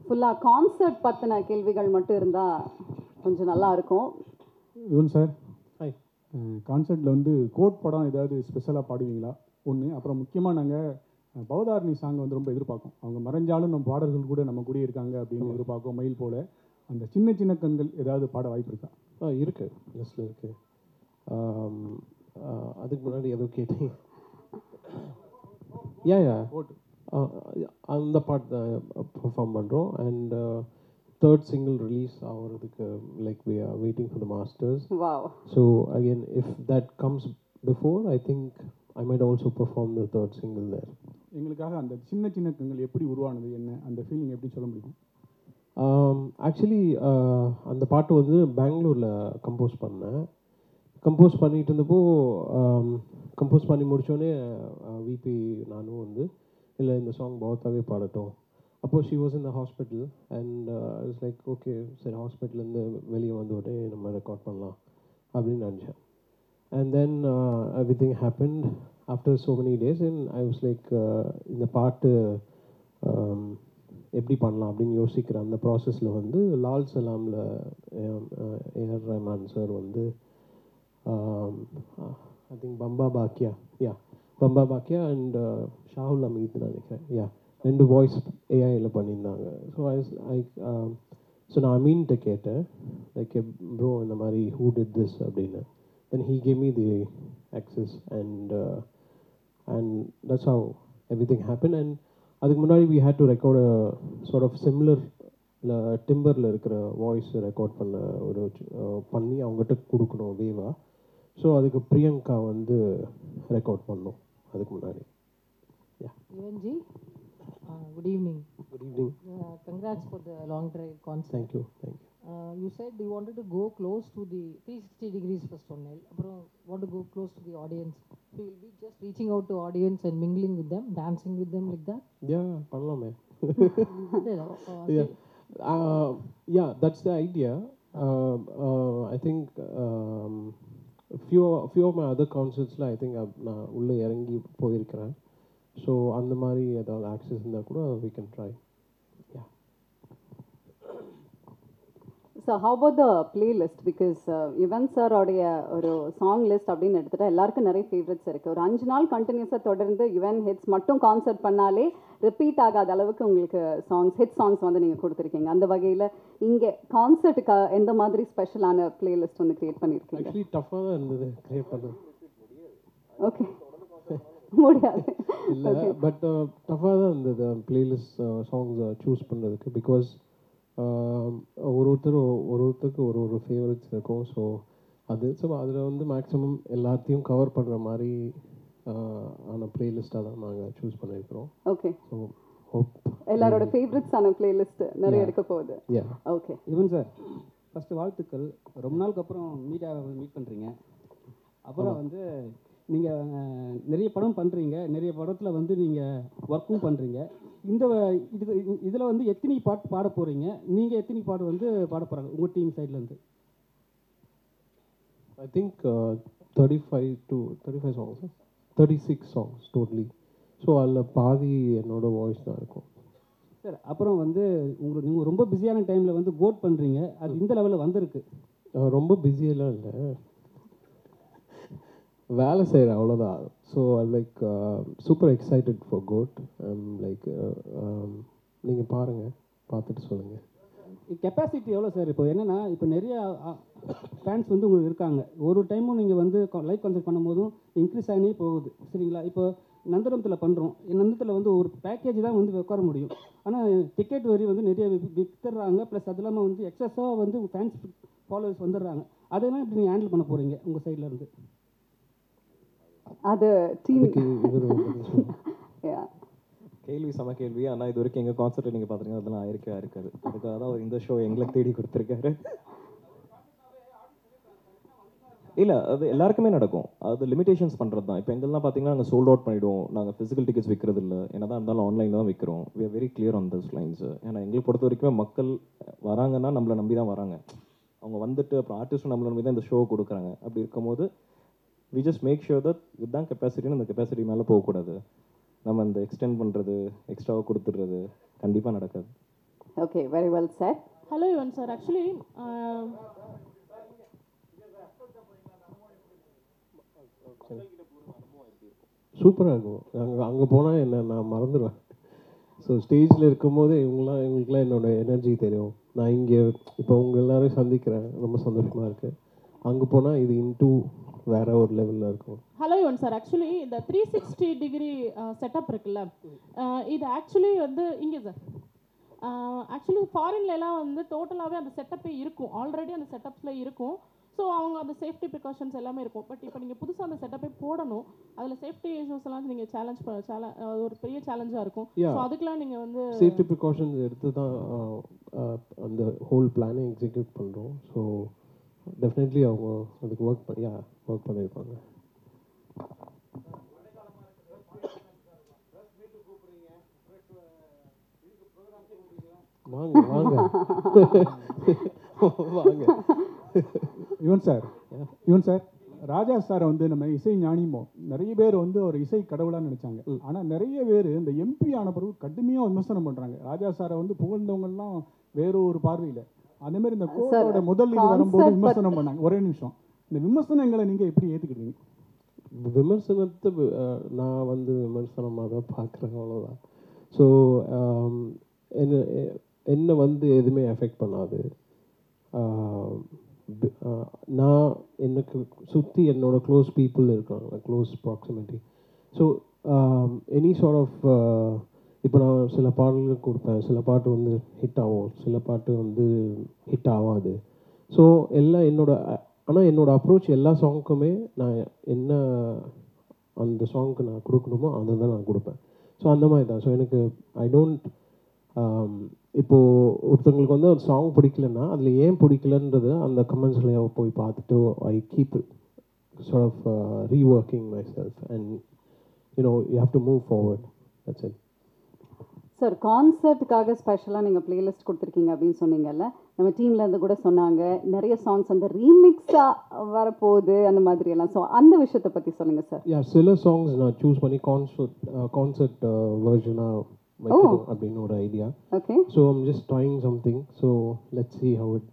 ஃபுல்லாக கான்சர்ட் பற்றின கேள்விகள் மட்டும் இருந்தால் கொஞ்சம் நல்லா இருக்கும். Yuvan sir, hi. கான்சர்ட்டில் வந்து கோட் படம் ஏதாவது ஸ்பெஷலாக பாடுவீங்களா? ஒன்று. அப்புறம் முக்கியமாக நாங்கள் பவதாரணி சாங் வந்து ரொம்ப எதிர்பார்க்கும். அவங்க மறைஞ்சாலும் நம்ம பாடல்கள் கூட நம்ம கூட இருக்காங்க அப்படின்னு எதிர்பார்க்கும். மயில் போல் அந்த சின்ன சின்ன கண்கள் ஏதாவது பாட வாய்ப்பு இருக்கா? இருக்குது, லிஸ்ட்டில் இருக்குது. அதுக்கு முன்னாடி ஏதோ கேட்டேன். யா கோட் அந்த பாட்டு தான் பெர்ஃபார்ம் பண்ணுறோம். அண்ட் தேர்ட் சிங்கிள் ரிலீஸ் ஆகிறதுக்கு like we are waiting for the masters. Wow. So again if that comes before, I think I might also perform the third single there. எங்களுக்காக அந்த சின்ன சின்ன கண்கள் எப்படி உருவானது, என்ன அந்த ஃபீலிங் எப்படி சொல்ல முடியும்? ஆக்சுவலி அந்த பாட்டு வந்து பெங்களூரில் கம்போஸ் பண்ணேன். கம்போஸ் பண்ணிகிட்டு இருந்தப்போ கம்போஸ் பண்ணி முடித்தோடனே விபி நானும் வந்து இல்லை இந்த சாங் பவத்தாவே பாடட்டும். அப்போது she was in the hospital and it's like okay சரி ஹாஸ்பிட்டல்லேருந்து வெளியே வந்து உடனே நம்ம ரெக்கார்ட் பண்ணலாம் அப்படின்னு நினச்சேன். And then everything happened after so many days and I was like இந்த பாட்டு எப்படி பண்ணலாம் அப்படின்னு யோசிக்கிற அந்த ப்ராசஸில் வந்து லால் சலாமில் ஏஆர் ரஹ்மான் சார் வந்து I think Bamba Bakya and Shahul Hameed நினைக்கிறேன். ரெண்டு வாய்ஸ் ஏஐயில் பண்ணியிருந்தாங்க. ஸோ நான் அமீன்கிட்ட கேட்டேன் லைக் ப்ரோ இந்த மாதிரி ஹூ டிட் திஸ் அப்படின்னு. Then he gave me the access and that's how everything happen. And அதுக்கு முன்னாடி we had to record sort of similar டிம்பரில் இருக்கிற வாய்ஸ் ரெக்கார்ட் பண்ணி அவங்ககிட்ட கொடுக்கணும் வேவா. ஸோ அதுக்கு பிரியங்கா வந்து ரெக்கார்ட் பண்ணோம் அதுக்கு முன்னாடி. Yuvanji, good evening. Good evening. Congrats for the long drive concert. Thank you. You said you wanted to go close to the 360 degrees first one. Want to go close to the audience. So you'll be just reaching out to audience and mingling with them, dancing with them like that? Yeah, பண்ணலாமே. Yeah, that's the idea. I think few of my other concerts I think நான் உள்ளே இறங்கி போயிருக்கிறேன். So அந்த மாதிரி ஏதாவது access இருந்தால் கூட we can try. So how about the playlist? Because Yuvan சாரோடைய ஒரு சாங் லிஸ்ட் அப்படின்னு எடுத்துகிட்டா எல்லாருக்கும் நிறைய ஃபேவரட்ஸ் இருக்குது. ஒரு 5 நாள் கண்டினியூஸாக தொடர்ந்து யுவன் ஹிட்ஸ் மட்டும் கான்சர்ட் பண்ணாலே ரிப்பீட் ஆகாத அளவுக்கு உங்களுக்கு ஹிட் சாங்ஸ் வந்து நீங்கள் கொடுத்துருக்கீங்க. அந்த வகையில் இங்கே கான்சர்ட்டுக்கு எந்த மாதிரி ஸ்பெஷலான பிளேலிஸ்ட் வந்து க்ரியேட் பண்ணியிருக்கீங்க? ஆக்சுவலி டஃப்பாக தான் இருந்தது க்ரியேட் பண்ண. ஓகே, முடியாது இல்லை, பட் டஃப்பாக தான் இருந்தது பிளேலிஸ்ட் சாங்ஸ் சூஸ் பண்ணுறதுக்கு. பிகாஸ் ஒருத்தருக்கு ஒரு ஃபேவரட்ஸ் இருக்கும். ஸோ அதில் வந்து மேக்ஸிமம் எல்லாத்தையும் கவர் பண்ணுற மாதிரி ஆன பிளேலிஸ்ட்டாக தான் நாங்கள் சூஸ் பண்ணியிருக்கிறோம். ஓகே, ஸோ ஹோப் எல்லாரோட ஃபேவரட்ஸான பிளேலிஸ்ட் நிறைய இருக்க போகுது. ஓகே, யுவன் சார், ஃபஸ்ட்டு வாழ்த்துக்கள். ரொம்ப நாளுக்கு அப்புறம் மீட் பண்ணுறீங்க. அப்புறம் வந்து நீங்கள் நிறைய படம் பண்ணுறீங்க, நிறைய படத்தில் வந்து நீங்கள் ஒர்க்கும் பண்ணுறீங்க. இதில் வந்து எத்தனை பாட்டு பாட போகிறீங்க? நீங்கள் எத்தனை பாட்டு வந்து பாட போகிறாங்க உங்கள் டீம் சைட்லேருந்து? I think 35 songs, 36 songs totally. So அதில் பாதி என்னோட வாய்ஸ் தான் இருக்கும். சார், அப்புறம் வந்து நீங்கள் ரொம்ப பிஸியான டைமில் வந்து கோட் பண்ணுறீங்க. அது இந்த லெவலில் வந்திருக்கு. ரொம்ப பிஸியெல்லாம் இல்லை, வேலை செய்கிறேன் அவ்வளோதான். So like super excited for GOAT. Like நீங்கள் பாருங்கள், பார்த்துட்டு சொல்லுங்கள். கெப்பாசிட்டி எவ்வளோ சார்? இப்போ என்னென்னா, இப்போ நிறைய ஃபேன்ஸ் வந்து உங்களுக்கு இருக்காங்க. ஒரு டைமும் நீங்கள் வந்து லைவ் கான்சர்ட் பண்ணும்போதும் இன்க்ரீஸ் ஆகினே போகுது, சரிங்களா? இப்போ நந்தனத்தில் பண்ணுறோம். நந்தனத்தில் வந்து ஒரு பேக்கேஜ் தான் வந்து உட்கார முடியும். ஆனால் டிக்கெட் வரி வந்து நிறைய விற்றுறாங்க. ப்ளஸ் அது இல்லாமல் வந்து எக்ஸஸாக வந்து ஃபேன்ஸ் ஃபாலோவர்ஸ் வந்துடுறாங்க. அதெல்லாம் இப்படி நீங்கள் ஹேண்டில் பண்ண போகிறீங்க உங்கள் சைட்லேருந்து? அது டீம் கேள்வி சம கேள்வி. ஆனால் இது வரைக்கும் எங்கள் கான்சர்ட்டை நீங்கள் பார்த்துருங்க, அதெல்லாம் இருக்காது. அதுக்காக தான் இந்த ஷோ எங்களை தேடி கொடுத்துருக்காரு. இல்லை, அது எல்லாருக்குமே நடக்கும். அது லிமிடேஷன்ஸ் பண்ணுறது தான். இப்போ எங்கெல்லாம் பார்த்தீங்கன்னா நாங்கள் சோல்ட் அவுட் பண்ணிவிடுவோம். நாங்கள் ஃபிசிக்கல் டிக்கெட்ஸ் விற்கிறது இல்லை. என்ன தான் இருந்தாலும் ஆன்லைனில் தான் விற்கிறோம். We are very clear on this lines. ஏன்னா எங்களை பொறுத்த வரைக்குமே மக்கள் வராங்கன்னா நம்மளை நம்பி தான் வராங்க. அவங்க வந்துட்டு அப்புறம் ஆர்டிஸ்ட்டும் நம்மளை நம்பி தான் இந்த ஷோ கொடுக்குறாங்க. அப்படி இருக்கும்போது we just make sure that இதுதான் கெப்பாசிட்டின்னு அந்த கெப்பாசிட்டி மேலே போகக்கூடாது. நம்ம இந்த எக்ஸ்டெண்ட் பண்ணுறது, எக்ஸ்ட்ராவாக கொடுத்துடுறது கண்டிப்பாக நடக்காது. Okay very well sir. Hello, Yuvan sir. Actually, சூப்பராக இருக்கும். அங்கே போனால் என்ன நான் மறந்துடுவேன். ஸோ ஸ்டேஜில் இருக்கும்போது இவங்களுக்குலாம் என்னோட எனர்ஜி தெரியும். நான் இங்கே இப்போ உங்கள் எல்லாரையும் சந்திக்கிறேன், ரொம்ப சந்தோஷமாக இருக்குது. அங்கே போனால் இது இன்டூ வேற ஒரு லெவலில் இருக்கும். hello, Yuvan sir. Actually, இந்த 360-degree செட்டப் இருக்குல்ல, இது ஆக்சுவலி வந்து இங்கே சார் ஆக்சுவலி ஃபாரின்லலாம் வந்து டோட்டலாகவே அந்த செட்டப்பே இருக்கும், ஆல்ரெடி அந்த செட்டப்ஸில் இருக்கும். ஸோ அவங்க அந்த சேஃப்டி ப்ரிகாஷன்ஸ் எல்லாமே இருக்கும். பட் இப்போ நீங்கள் புதுசாக அந்த செட்டப்பே போடணும், அதில் சேஃப்டி இஷ்யூஸ் எல்லாம் நீங்கள் ஒரு பெரிய சேலஞ்சாக இருக்கும். ஸோ அதுக்கெலாம் நீங்கள் வந்து சேஃப்டி ப்ரிகாஷன்ஸ் எடுத்து தான் அந்த ஹோல் பிளானை எக்ஸிக்யூட் பண்ணுறோம். ஸோ டெஃபினெட்லி அவங்க அதுக்கு ஒர்க் பண்ணியிருப்பாங்க. வாங்க வாங்க வாங்க. யுவன் சார் ராஜா சாரை வந்து நம்ம இசை ஞானிமோ நிறைய பேர் வந்து ஒரு இசை கடவுளான்னு நினைச்சாங்க. ஆனா நிறைய பேர் இந்த எம்பி ஆன பிறகு கடுமையா விமர்சனம் பண்றாங்க. ராஜா சாரை வந்து புகழ்ந்தவங்க எல்லாம் வேற ஒரு பார்வையில, அதே மாதிரி இந்த கோட்டோட முதல் இது வரும்போது விமர்சனம் பண்ணாங்க. ஒரே நிமிஷம், இந்த விமர்சனங்களை நீங்க எப்படி ஏத்துக்கிட்டீங்க? விமர்சனத்தை நான் வந்து விமர்சனமாக தான் பார்க்குறேன், அவ்வளோதான். ஸோ என்னை வந்து எதுவுமே எஃபெக்ட் பண்ணாது. நான் எனக்கு சுற்றி என்னோட க்ளோஸ் பீப்புள் இருக்காங்க, close proximity. So any sort of இப்போ நான் சில பாடல்கள் கொடுப்பேன், சில பாட்டு வந்து ஹிட் ஆகும், சில பாட்டு வந்து ஹிட் ஆகாது. ஸோ எல்லாம் ஆனால் என்னோட அப்ரோச் எல்லா சாங்க்குமே நான் என்ன அந்த சாங்க்கு நான் கொடுக்கணுமோ அதை தான் நான் கொடுப்பேன். ஸோ அந்த மாதிரி தான். ஸோ எனக்கு ஐ டோன்ட் இப்போது ஒருத்தவங்களுக்கு வந்து ஒரு சாங் பிடிக்கலன்னா அதில் ஏன் பிடிக்கலன்றது அந்த கமெண்ட்ஸ்லேயே போய் பார்த்துட்டு I keep sort of reworking myself and you have to move forward. That's it. Sir கான்சர்ட்டுக்காக ஸ்பெஷலாக நீங்கள் பிளேலிஸ்ட் கொடுத்துருக்கீங்க அப்படின்னு சொன்னீங்கல்ல, நம்ம டீம்லேருந்து கூட சொன்னாங்க நிறைய சாங்ஸ் வந்து ரீமிக்ஸாக வரப்போகுது அந்த மாதிரி எல்லாம். ஸோ அந்த விஷயத்தை பற்றி சொல்லுங்கள் சார். சில சாங்ஸ் நான் சூஸ் பண்ணி கான்சர்ட் வெர்ஷனாக வைக்கணும் அப்படின்னு ஒரு idea. Okay. So I'm just trying something. So let's see how it